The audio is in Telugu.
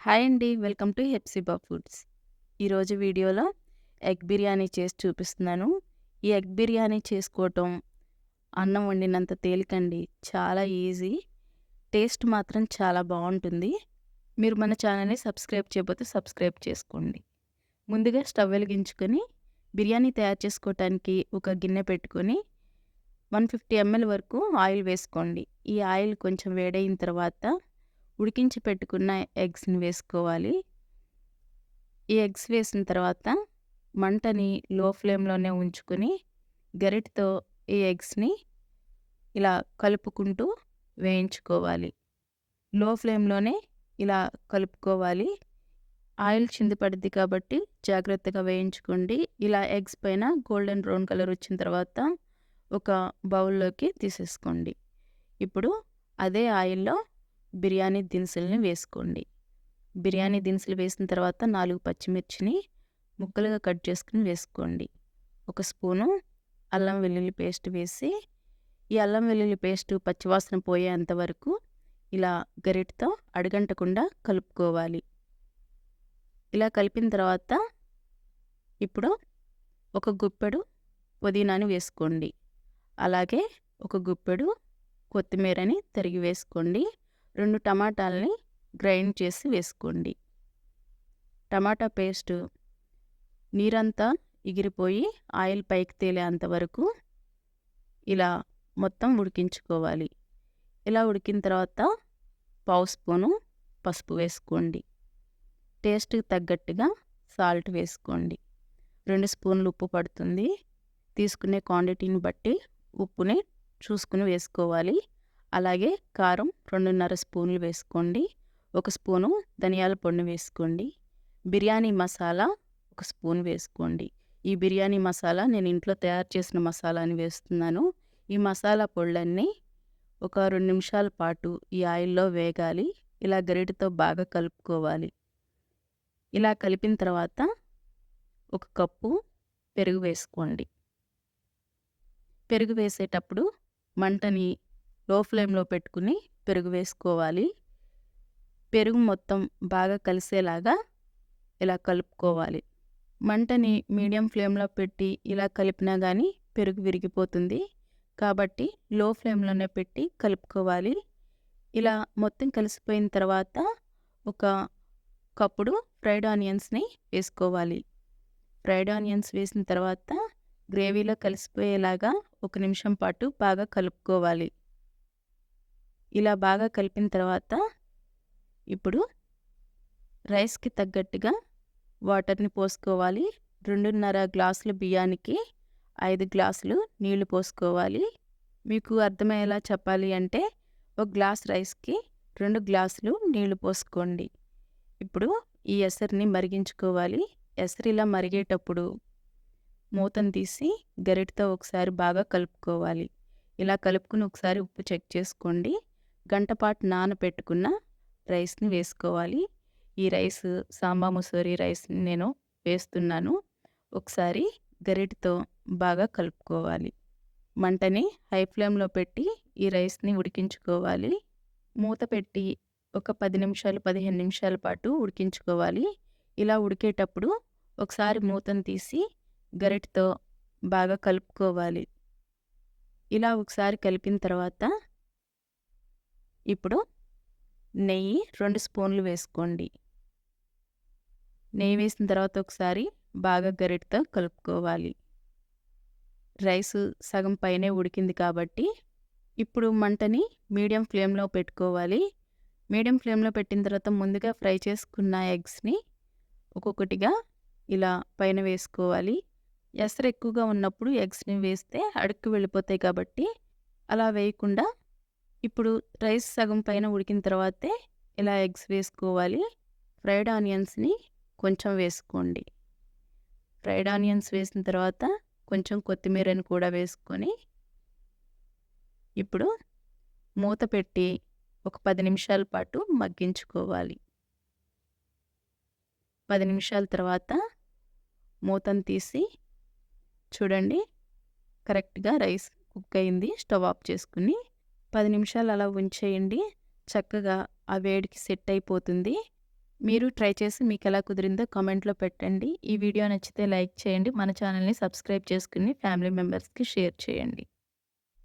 హాయ్ అండి. Welcome to Hepsiba foods. ఈరోజు వీడియోలో ఎగ్ బిర్యానీ చేసి చూపిస్తున్నాను. ఈ ఎగ్ బిర్యానీ చేసుకోవటం అన్నం వండినంత తేలికండి. చాలా ఈజీ. టేస్ట్ మాత్రం చాలా బావుంటుంది. మీరు మన ఛానల్‌ని సబ్స్క్రైబ్ చేయకపోతే సబ్స్క్రైబ్ చేసుకోండి. ముందుగా స్టవ్ వెలిగించుకొని బిర్యానీ తయారు చేసుకోవటానికి ఒక గిన్నె పెట్టుకొని 150 ఎంఎల్ వరకు ఆయిల్ వేసుకోండి. ఈ ఆయిల్ కొంచెం వేడయిన తర్వాత ఉడికించి పెట్టుకున్న ఎగ్స్‌ని వేసుకోవాలి. ఈ ఎగ్స్ వేసిన తర్వాత మంటని లో ఫ్లేమ్‌లోనే ఉంచుకొని గరిటెతో ఈ ఎగ్స్‌ని ఇలా కలుపుకుంటూ వేయించుకోవాలి. లో ఫ్లేమ్‌లోనే ఇలా కలుపుకోవాలి. ఆయిల్ కింద పడిద్ది కాబట్టి జాగ్రత్తగా వేయించుకోండి. ఇలా ఎగ్స్ పైన గోల్డెన్ బ్రౌన్ కలర్ వచ్చిన తర్వాత ఒక బౌల్‌లోకి తీసేసుకోండి. ఇప్పుడు అదే ఆయిల్‌లో బిర్యానీ దినుసుల్ని వేసుకోండి. బిర్యానీ దినుసులు వేసిన తర్వాత 4 పచ్చిమిర్చిని ముక్కలుగా కట్ చేసుకుని వేసుకోండి. ఒక స్పూను అల్లం వెల్లుల్లి పేస్ట్ వేసి, ఈ అల్లం వెల్లుల్లి పేస్ట్ పచ్చివాసన పోయేంత వరకు ఇలా గరిటెతో అడుగంటకుండా కలుపుకోవాలి. ఇలా కలిపిన తర్వాత ఇప్పుడు ఒక గుప్పెడు పుదీనాని వేసుకోండి. అలాగే ఒక గుప్పెడు కొత్తిమీరని తరిగి వేసుకోండి. 2 టమాటాలని గ్రైండ్ చేసి వేసుకోండి. టమాటా పేస్ట్ నీరంతా ఎగిరిపోయి ఆయిల్ పైకి తేలేంత వరకు ఇలా మొత్తం ఉడికించుకోవాలి. ఇలా ఉడికిన తర్వాత పావు స్పూను పసుపు వేసుకోండి. టేస్ట్‌కి తగ్గట్టుగా సాల్ట్ వేసుకోండి. 2 స్పూన్లు ఉప్పు పడుతుంది. తీసుకునే క్వాంటిటీని బట్టి ఉప్పుని చూసుకుని వేసుకోవాలి. అలాగే కారం 2.5 స్పూన్లు వేసుకోండి. 1 స్పూను ధనియాల పొడిని వేసుకోండి. బిర్యానీ మసాలా 1 స్పూన్ వేసుకోండి. ఈ బిర్యానీ మసాలా నేను ఇంట్లో తయారు చేసిన మసాలాని వేస్తున్నాను. ఈ మసాలా పొడులన్నీ ఒక 2 నిమిషాల పాటు ఈ ఆయిల్‌లో వేగాలి. ఇలా గరిటెతో బాగా కలుపుకోవాలి. ఇలా కలిపిన తర్వాత ఒక కప్పు పెరుగు వేసుకోండి. పెరుగు వేసేటప్పుడు మంటని లో ఫ్లేమ్‌లో పెట్టుకుని పెరుగు వేసుకోవాలి. పెరుగు మొత్తం బాగా కలిసేలాగా ఇలా కలుపుకోవాలి. మంటని మీడియం ఫ్లేమ్‌లో పెట్టి ఇలా కలిపినా గానీ పెరుగు విరిగిపోతుంది. కాబట్టి లో ఫ్లేమ్‌లోనే పెట్టి కలుపుకోవాలి. ఇలా మొత్తం కలిసిపోయిన తర్వాత ఒక కప్పుడు ఫ్రైడ్ ఆనియన్స్‌ని వేసుకోవాలి. ఫ్రైడ్ ఆనియన్స్ వేసిన తర్వాత గ్రేవీలో కలిసిపోయేలాగా 1 నిమిషం పాటు బాగా కలుపుకోవాలి. ఇలా బాగా కలిపిన తర్వాత ఇప్పుడు రైస్‌కి తగ్గట్టుగా వాటర్‌ని పోసుకోవాలి. 2.5 గ్లాసుల బియ్యానికి 5 గ్లాసులు నీళ్లు పోసుకోవాలి. మీకు అర్థమయ్యేలా చెప్పాలి అంటే ఒక గ్లాస్ రైస్‌కి 2 గ్లాసులు నీళ్లు పోసుకోండి. ఇప్పుడు ఈ ఎసరుని మరిగించుకోవాలి. ఎసరు ఇలా మరిగేటప్పుడు మూతను తీసి గరిటెతో ఒకసారి బాగా కలుపుకోవాలి. ఇలా కలుపుకుని ఒకసారి ఉప్పు చెక్ చేసుకోండి. గంట పాటు నానబెట్టుకున్న రైస్‌ని వేసుకోవాలి. ఈ రైస్ సాంబా మసూరి రైస్‌ని నేను వేస్తున్నాను. ఒకసారి గరిటెతో బాగా కలుపుకోవాలి. మంటని హై ఫ్లేమ్‌లో పెట్టి ఈ రైస్‌ని ఉడికించుకోవాలి. మూత పెట్టి ఒక 10 నిమిషాలు, 15 నిమిషాల పాటు ఉడికించుకోవాలి. ఇలా ఉడికేటప్పుడు ఒకసారి మూతను తీసి గరిటెతో బాగా కలుపుకోవాలి. ఇలా ఒకసారి కలిపిన తర్వాత ఇప్పుడు నెయ్యి 2 స్పూన్లు వేసుకోండి. నెయ్యి వేసిన తర్వాత ఒకసారి బాగా గరిటెతో కలుపుకోవాలి. రైసు సగం పైనే ఉడికింది కాబట్టి ఇప్పుడు మంటని మీడియం ఫ్లేమ్‌లో పెట్టుకోవాలి. మీడియం ఫ్లేమ్‌లో పెట్టిన తర్వాత ముందుగా ఫ్రై చేసుకున్న ఎగ్స్‌ని ఒక్కొక్కటిగా ఇలా పైన వేసుకోవాలి. ఎసరు ఎక్కువగా ఉన్నప్పుడు ఎగ్స్‌ని వేస్తే అడుక్కి వెళ్ళిపోతాయి కాబట్టి అలా వేయకుండా ఇప్పుడు రైస్ సగం పైన ఉడికిన తర్వాతే ఇలా ఎగ్స్ వేసుకోవాలి. ఫ్రైడ్ ఆనియన్స్‌ని కొంచెం వేసుకోండి. ఫ్రైడ్ ఆనియన్స్ వేసిన తర్వాత కొంచెం కొత్తిమీరని కూడా వేసుకొని ఇప్పుడు మూత పెట్టి ఒక 10 నిమిషాల పాటు మగ్గించుకోవాలి. 10 నిమిషాల తర్వాత మూతను తీసి చూడండి కరెక్ట్‌గా రైస్ కుక్ అయింది. స్టవ్ ఆఫ్ చేసుకుని 10 నిమిషాలు అలా ఉంచేయండి. చక్కగా ఆ వేడికి సెట్ అయిపోతుంది. మీరు ట్రై చేసి మీకెలా కుదిరిందో కామెంట్‌లో పెట్టండి. ఈ వీడియో నచ్చితే లైక్ చేయండి. మన ఛానల్‌ని సబ్స్క్రైబ్ చేసుకొని ఫ్యామిలీ మెంబర్స్‌కి షేర్ చేయండి.